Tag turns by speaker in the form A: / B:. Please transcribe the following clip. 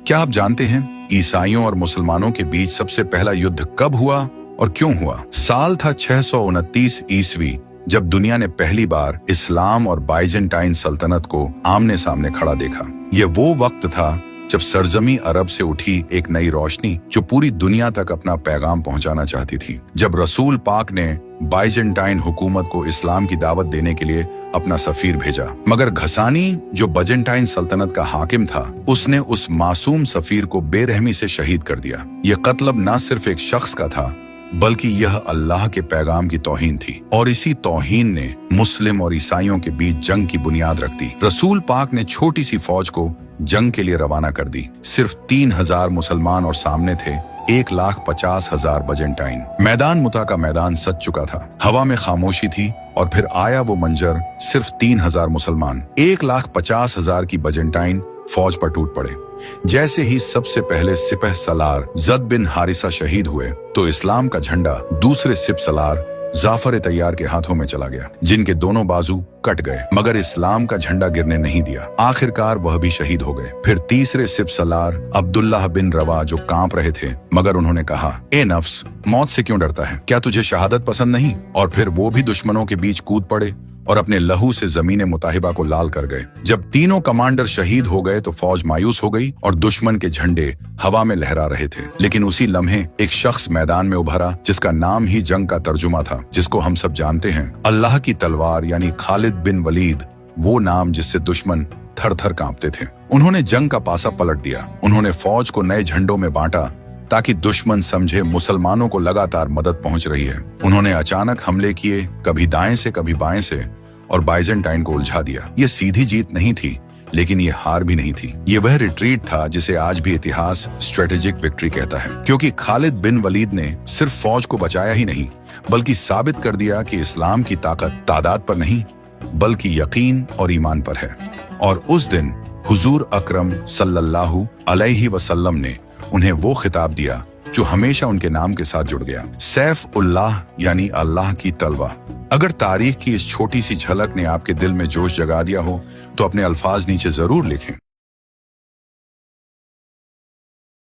A: क्या आप जानते हैं ईसाइयों और मुसलमानों के बीच सबसे पहला युद्ध कब हुआ और क्यों हुआ? साल था 629 ईस्वी, जब दुनिया ने पहली बार इस्लाम और बाइजेंटाइन सल्तनत को आमने सामने खड़ा देखा। ये वो वक्त था जब सरजमी अरब से उठी एक नई रोशनी जो पूरी दुनिया तक अपना पैगाम पहुंचाना चाहती थी। जब रसूल पाक ने बाइजेंटाइन हुकूमत को इस्लाम की दावत देने के लिए अपना सफीर भेजा, मगर घसानी जो बाइजेंटाइन सल्तनत का हाकिम था, उसने उस मासूम सफीर को बेरहमी से शहीद कर दिया। ये कत्लब न सिर्फ एक शख्स का था, बल्कि यह अल्लाह के पैगाम की तौहीन थी, और इसी तौहीन ने मुस्लिम और ईसाइयों के बीच जंग की बुनियाद रख दी। रसूल पाक ने छोटी सी फौज को जंग के लिए रवाना कर दी। सिर्फ 3000 मुसलमान और सामने थे 1,50,000 बाइजेंटाइन। मैदान मुता का मैदान सज चुका था, हवा में खामोशी थी, और फिर आया वो मंजर, सिर्फ 3000 मुसलमान 1,50,000 की बाइजेंटाइन फौज पर टूट पड़े। जैसे ही सबसे पहले सिपह सलार जद बिन हारिसा शहीद हुए, तो इस्लाम का झंडा दूसरे सिप सलार जाफर तैयार के हाथों में चला गया, जिनके दोनों बाजू कट गए, मगर इस्लाम का झंडा गिरने नहीं दिया। आखिरकार वह भी शहीद हो गए। फिर तीसरे सिप सलार अब्दुल्लाह बिन रवा जो कांप रहे थे, मगर उन्होंने कहा, ए नफ्स, मौत से क्यों डरता है? क्या तुझे शहादत पसंद नहीं? और फिर वो भी दुश्मनों के बीच कूद पड़े और अपने लहू से जमीन मुताहिबा को लाल कर गए। जब तीनों कमांडर शहीद हो गए तो फौज मायूस हो गई और दुश्मन के झंडे हवा में लहरा रहे थे। लेकिन उसी लम्हे एक शख्स मैदान में उभरा, जिसका नाम ही जंग का तर्जुमा था, जिसको हम सब जानते हैं, अल्लाह की तलवार, यानी खालिद बिन वलीद, वो नाम जिससे दुश्मन थर थर कांपते थे। उन्होंने जंग का पासा पलट दिया। उन्होंने फौज को नए झंडों में बांटा ताकि दुश्मन समझे मुसलमानों को लगातार मदद पहुंच रही है। उन्होंने अचानक हमले किए, कभी दाएं से कभी बाएं से, और बाइजेंटाइन को उलझा दिया। ये सीधी जीत नहीं थी, लेकिन ये हार भी नहीं थी। ये वह रिट्रीट था जिसे आज भी इतिहास स्ट्रेटेजिक विक्ट्री कहता है, क्योंकि खालिद बिन वलीद ने सिर्फ फौज को बचाया ही नहीं, बल्कि साबित कर दिया कि इस्लाम की ताकत तादाद पर नहीं, बल्कि यकीन और ईमान पर है। और उस दिन हुजूर अकरम सल्लल्लाहु अलैहि वसल्लम ने उन्हें वो खिताब दिया जो हमेशा उनके नाम के साथ जुड़ गया, सैफ उल्लाह, यानी अल्लाह की तलवा। अगर तारीख की इस छोटी सी झलक ने आपके दिल में जोश जगा दिया हो, तो अपने अल्फाज नीचे जरूर लिखें।